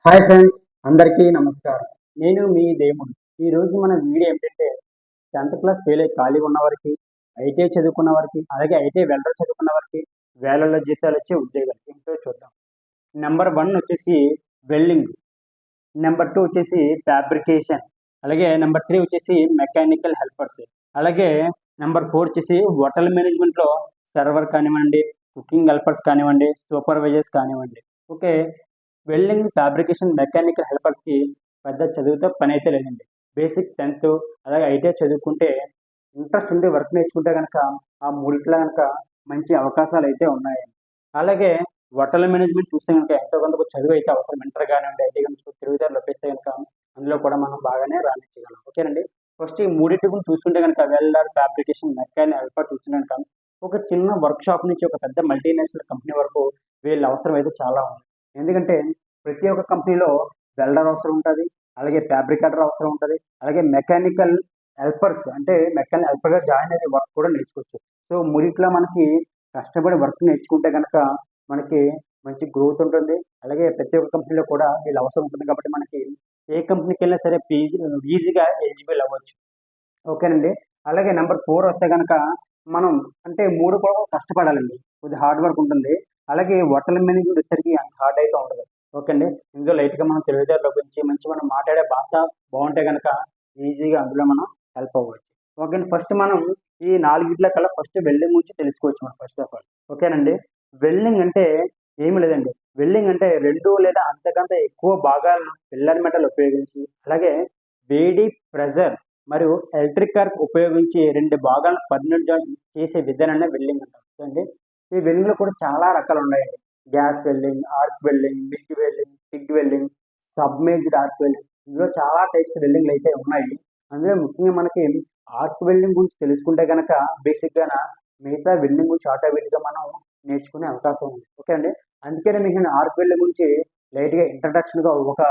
Hi friends, అందరికీ నమస్కారం. నేను మీ దేవుడు. ఈరోజు మన వీడియో ఏంటంటే 10th క్లాస్ ఫెయిల్ అయ్యి ఖాళీగా ఉన్న వారికి, ఐటీఐ చదువుకున్న వారికి, అలాగే ఐటీఐ వెల్డర్ చదువుకున్న వారికి వేలల్లో జీతాలు వచ్చే ఉద్యోగాలు ఏంటో చూద్దాం. నెంబర్ 1 వచ్చేసి వెల్డింగ్, నెంబర్ 2 వచ్చేసి ఫ్యాబ్రికేషన్, అలాగే నెంబర్ 3 వచ్చేసి మెకానికల్ హెల్పర్స్, అలాగే నెంబర్ 4 వచ్చేసి హోటల్ మేనేజ్మెంట్లో సర్వర్ కానివ్వండి, కుకింగ్ హెల్పర్స్ కానివ్వండి, సూపర్వైజర్స్ కానివ్వండి. ఓకే, వెల్డింగ్, ఫ్యాబ్రికేషన్, మెకానికల్ హెల్పర్స్కి పెద్ద చదువుతో పని అయితే లేదండి. బేసిక్ 10th అలాగే ఐటీఐ చదువుకుంటే ఇంట్రెస్ట్ ఉండి వర్క్ నేర్చుకుంటే కనుక ఆ మూడిట్లో కనుక మంచి అవకాశాలు అయితే ఉన్నాయండి. అలాగే హోటల్ మేనేజ్మెంట్ చూస్తే కనుక ఎంతో కొంత చదువు అయితే అవసరం. ఇంటర్ కానివ్వండి, ఐటీ కానీ తిరుగుతారు లొప్పిస్తే కనుక అందులో కూడా మనం బాగానే రాణించగలం. ఓకేనండి. ఫస్ట్ ఈ మూడింటి గురించి చూసుకుంటే కనుక వెల్డర్, ఫ్యాబ్రికేషన్, మెకానికల్ హెల్పర్ చూస్తుంటే కనుక ఒక చిన్న వర్క్ షాప్ నుంచి ఒక పెద్ద మల్టీనేషనల్ కంపెనీ వరకు వీళ్ళ అవసరం అయితే చాలా ఉంది. ఎందుకంటే ప్రతి ఒక్క కంపెనీలో వెల్డర్ అవసరం ఉంటుంది, అలాగే ఫ్యాబ్రికేటర్ అవసరం ఉంటుంది, అలాగే మెకానికల్ హెల్పర్స్ అంటే మెకానికల్ హెల్పర్గా జాయిన్ అయ్యే వర్క్ కూడా నేర్చుకోవచ్చు. సో మూడిట్లో మనకి కష్టపడి వర్క్ నేర్చుకుంటే కనుక మనకి మంచి గ్రోత్ ఉంటుంది. అలాగే ప్రతి ఒక్క కంపెనీలో కూడా వీళ్ళ అవసరం ఉంటుంది కాబట్టి మనకి ఏ కంపెనీకి వెళ్ళినా సరే ఈజీగా ఎలిజిబుల్ అవ్వచ్చు. ఓకేనండి. అలాగే నెంబర్ 4 వస్తే గనక మనం అంటే 3 కూడా కష్టపడాలండి. కొద్దిగా హార్డ్ వర్క్ ఉంటుంది. అలాగే హోటల్ మేనేజ్మెంట్ వచ్చేసరికి అంత హార్డ్ అయితే ఉండదు. ఓకే అండి. ఇందులో లైట్‌గా మనం తెలివితేటలు ఉపయోగించి మంచి మనం మాట్లాడే భాష బావుంటే గనక ఈజీగా అందులో మనం హెల్ప్ అవ్వచ్చు. ఓకే అండి. ఫస్ట్ మనం ఈ 4 కల్లా ఫస్ట్ వెల్డింగ్ గురించి తెలుసుకోవచ్చు మనం ఫస్ట్ ఆఫ్ ఆల్. ఓకేనండి. వెల్డింగ్ అంటే ఏమి లేదండి. వెల్డింగ్ అంటే 2 లేదా అంతకంటే ఎక్కువ భాగాలను ఫిల్లర్ మెటల్ ఉపయోగించి, అలాగే వేడి, ప్రెషర్ మరియు ఎలక్ట్రిక్ ఆర్క్ ఉపయోగించి 2 భాగాలను పర్మనెంట్ జాయింట్ చేసే విధానాన్ని వెల్డింగ్ అంటారు. అండి. ఈ వెల్డింగ్‌లో కూడా చాలా రకాలు ఉన్నాయండి. Gas welding, arc welding, MiG welding, Pig welding, submerged arc welding. ఇందులో చాలా టైప్స్ వెల్డింగ్‌లు అయితే ఉన్నాయి. అందులో ముఖ్యంగా మనకి ఆర్క్ వెల్డింగ్ గురించి తెలుసుకుంటే గనక బేసిక్‌గాన మిగతా వెల్డింగ్ గురించి ఆటోమేటిక్‌గా మనం నేర్చుకునే అవకాశం ఉంది. ఓకే అండి. అందుకనే మీకు నేను ఆర్క్ వెల్డింగ్ గురించి లైట్‌గా ఇంట్రడక్షన్‌గా ఒక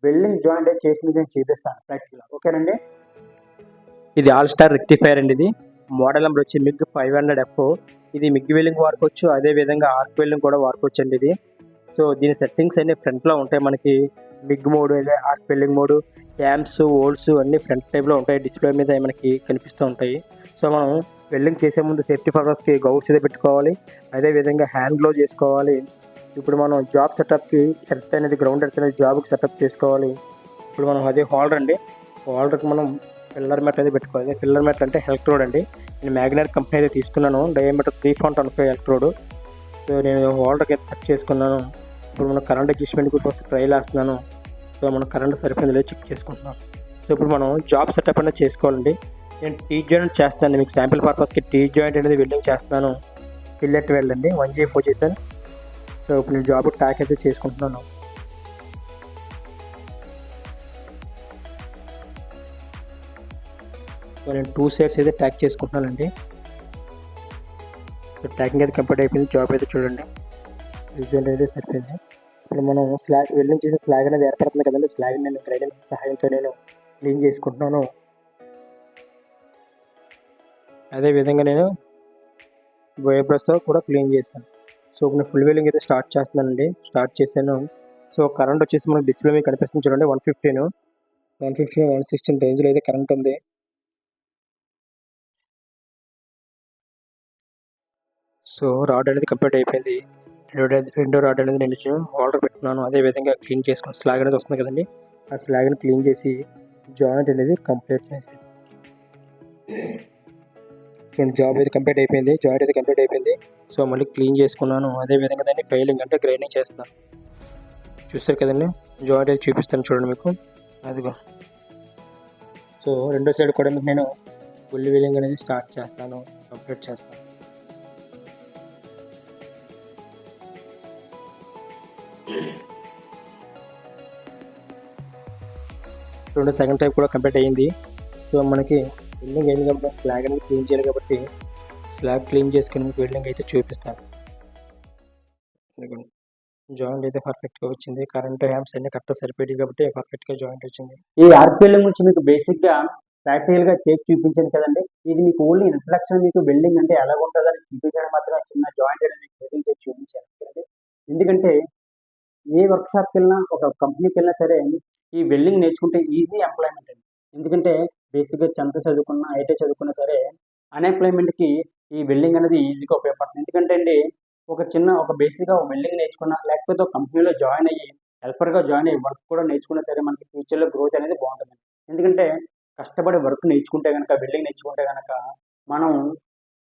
వెల్డింగ్ జాయింట్ చేసి మీకు నేను చూపిస్తాను ప్రాక్టికల్‌గా. ఓకేనండి. ఇది ఆల్ స్టార్ రెక్టిఫైర్ అండి. ఇది మోడల్ నెంబర్ వచ్చి మిగ్ 500F. ఇది మిగ్ వెల్డింగ్ వాడుకోవచ్చు, అదే విధంగా ఆర్క్ వెల్డింగ్ కూడా వాడుకోవచ్చు అండి ఇది. సో దీని సెట్టింగ్స్ అన్ని ఫ్రంట్లో ఉంటాయి. మనకి మిగ్ మోడ్, అదే arc welding mode, cams, holes అన్ని ఫ్రంట్ టైప్లో ఉంటాయి. డిస్ప్లే మీద మనకి కనిపిస్తూ ఉంటాయి. సో మనం వెల్డింగ్ చేసే ముందు సేఫ్టీ పర్పస్కి గౌడ్స్ అయితే పెట్టుకోవాలి, అదే విధంగా హ్యాండ్ గ్లోవ్ చేసుకోవాలి. ఇప్పుడు మనం జాబ్ సెటప్కి ఎర్త్ అనేది, గ్రౌండ్ ఎర్త్ అనేది జాబ్కి సెటప్ చేసుకోవాలి. ఇప్పుడు మనం అదే హోల్డర్ అండి, హోల్డర్కి మనం ఫిల్లర్ మెట్ అయితే పెట్టుకోవాలి. ఫిల్లర్ మెట్ అంటే ఎలక్ట్రోడ్ అండి. నేను మ్యాగ్నర్ కంపెనీ అయితే తీసుకున్నాను, డయామీటర్ 3.15 ఎలక్ట్రోడ్. సో నేను హోల్డర్కి అయితే సెట్ చేసుకున్నాను. ఇప్పుడు మనం కరెంట్ అడ్జస్ట్మెంట్ కోసం ట్రైల్ వేస్తున్నాను. సో మనం కరెంట్ సరిపోయిందో చెక్ చేసుకుంటున్నాం. సో ఇప్పుడు మనం జాబ్ సెటప్ అనేది చేసుకోవాలండి. నేను టీ జాయింట్ చేస్తాను, మీకు శాంపిల్ పర్పస్కి టీ జాయింట్ అనేది వెల్డింగ్ చేస్తున్నాను. ఫిల్లెట్ వెల్డ్ అండి, 1G పొజిషన్. సో ఇప్పుడు నేను జాబ్ ట్యాక్ అయితే చేసుకుంటున్నాను. సో నేను 2 సైడ్స్ అయితే ట్యాక్ చేసుకుంటున్నానండి. సో ట్యాకింగ్ అయితే కంప్లీట్ అయిపోయింది. జాబ్ అయితే చూడండి, రిజల్ట్ అయితే సరిపోయింది. ఇప్పుడు మనం స్లాగ్ వెల్డింగ్ చేసే స్లాగ్ అనేది ఏర్పడుతుంది కదండి. స్లాగ్ నేను గ్రైడెన్స్ సహాయంతో నేను క్లీన్ చేసుకుంటున్నాను. అదేవిధంగా నేను వైర్ బ్రష్తో కూడా క్లీన్ చేశాను. సో ఇప్పుడు ఫుల్ వెల్డింగ్ అయితే స్టార్ట్ చేస్తున్నానండి. స్టార్ట్ చేశాను. సో కరెంట్ వచ్చేసి మనకు డిస్ప్లే మీద కనిపిస్తుంది చూడండి, 115, 116 రేంజ్లో అయితే కరెంట్ ఉంది. సో రాడ్ అనేది కంప్లీట్ అయిపోయింది. రెండో రాడ్ అనేది నేను హోల్డర్ పెట్టుకున్నాను. అదేవిధంగా క్లీన్ చేసుకుని స్లాగ్ అనేది వస్తుంది కదండి, ఆ స్లాగ్ని క్లీన్ చేసి జాయింట్ అనేది కంప్లీట్ చేసి జాబ్ అయితే కంప్లీట్ అయిపోయింది, జాయింట్ అయితే కంప్లీట్ అయిపోయింది. సో మళ్ళీ క్లీన్ చేసుకున్నాను. అదేవిధంగా దాన్ని ఫైలింగ్ అంటే గ్రైండింగ్ చేస్తాను. చూస్తారు కదండి, జాయింట్ అయితే చూపిస్తాను చూడండి మీకు, అదిగో. సో రెండో సైడ్ కూడా మీకు నేను ఫుల్ వీలింగ్ అనేది స్టార్ట్ చేస్తాను, కంప్లీట్ చేస్తాను. రెండు సెకండ్ టైప్ కూడా కంప్లీట్ అయ్యింది. సో మనకి వెల్డింగ్ అయింది కాబట్టి స్లాగ్ అనేది క్లీన్ చేయాలి కాబట్టి స్లాగ్ క్లీన్ చేసుకుని వెల్డింగ్ అయితే చూపిస్తాను. జాయింట్ అయితే పర్ఫెక్ట్గా వచ్చింది. కరెంట్ హ్యాంప్స్ అన్ని కరెక్ట్గా సరిపోయాయి కాబట్టి పర్ఫెక్ట్గా జాయింట్ వచ్చింది. ఈ ఆర్క్ వెల్డింగ్ గురించి మీకు బేసిక్‌గా ప్రాక్టికల్‌గా చేసి చూపించాను కదండి. ఇది మీకు ఓన్లీ ఇంట్రడక్షన్, మీకు వెల్డింగ్ అంటే ఎలాగుంటదని చూపించడం మాత్రమే, చిన్న జాయింట్ అనేది మీకు వెల్డింగ్ చేసి చూపించాను కదండి. ఎందుకంటే ఏ వర్క్షాప్కి వెళ్ళినా ఒక కంపెనీకి వెళ్ళినా సరే ఈ వెల్డింగ్ నేర్చుకుంటే ఈజీ ఎంప్లాయ్మెంట్ అండి. ఎందుకంటే బేసిక్గా 10th చదువుకున్నా ఐటీ చదువుకున్నా సరే అన్ఎంప్లాయ్మెంట్కి ఈ వెల్డింగ్ అనేది ఈజీగా ఉపయోగపడుతుంది. ఎందుకంటే అండి ఒక బేసిక్గా ఒక వెల్డింగ్ నేర్చుకున్నా లేకపోతే ఒక కంపెనీలో జాయిన్ అయ్యి హెల్పర్గా జాయిన్ అయ్యి వర్క్ కూడా నేర్చుకున్నా సరే మనకి ఫ్యూచర్లో గ్రోత్ అనేది బాగుంటుంది. ఎందుకంటే కష్టపడి వర్క్ నేర్చుకుంటే కనుక వెల్డింగ్ నేర్చుకుంటే కనుక మనం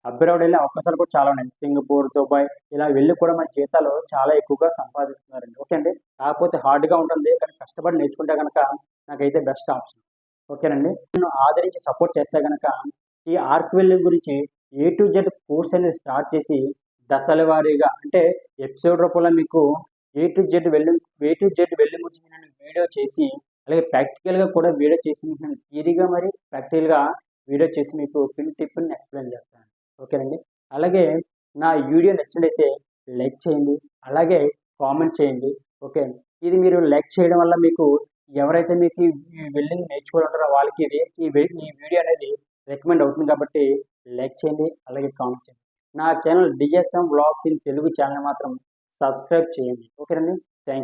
అబ్రాడ్ వెళ్ళే అవకాశాలు కూడా చాలా ఉన్నాయి. సింగపూర్, దుబాయ్ ఇలా వెళ్ళి కూడా మన జీతాలు చాలా ఎక్కువగా సంపాదిస్తున్నారండి. ఓకే అండి. కాకపోతే హార్డ్‌గా ఉంటుంది. కానీ కష్టపడి నేర్చుకుంటే గనక నాకైతే బెస్ట్ ఆప్షన్. ఓకేనండి. నన్ను ఆదరించి సపోర్ట్ చేస్తే గనక ఈ ఆర్క్ వెల్డింగ్ గురించి ఏ టు జెడ్ కోర్స్ అనేది స్టార్ట్ చేసి దశల వారీగా అంటే ఎపిసోడ్ రూపంలో మీకు ఏ టు జెడ్ వెల్డింగ్ గురించి నేను వీడియో చేసి అలాగే ప్రాక్టికల్‌గా కూడా వీడియో చేసి మీకు నేను థియరీగా మరి ప్రాక్టికల్‌గా వీడియో చేసి మీకు పిన్ టు పిన్ ఎక్స్‌ప్లెయిన్ చేస్తాను. ఓకేనండి. అలాగే నా వీడియో నచ్చినట్లయితే లైక్ చేయండి. అలాగే కామెంట్ చేయండి. ఓకే. ఇది మీరు లైక్ చేయడం వల్ల మీకు ఎవరైతే మీకు ఈ వెల్డింగ్ నేర్చుకోవాలంటారో వాళ్ళకి ఈ వీడియో అనేది రికమెండ్ అవుతుంది కాబట్టి లైక్ చేయండి. అలాగే కామెంట్ చేయండి. నా channel DSM vlogs in Telugu channel మాత్రం సబ్స్క్రైబ్ చేయండి. ఓకేనండి. Thank you.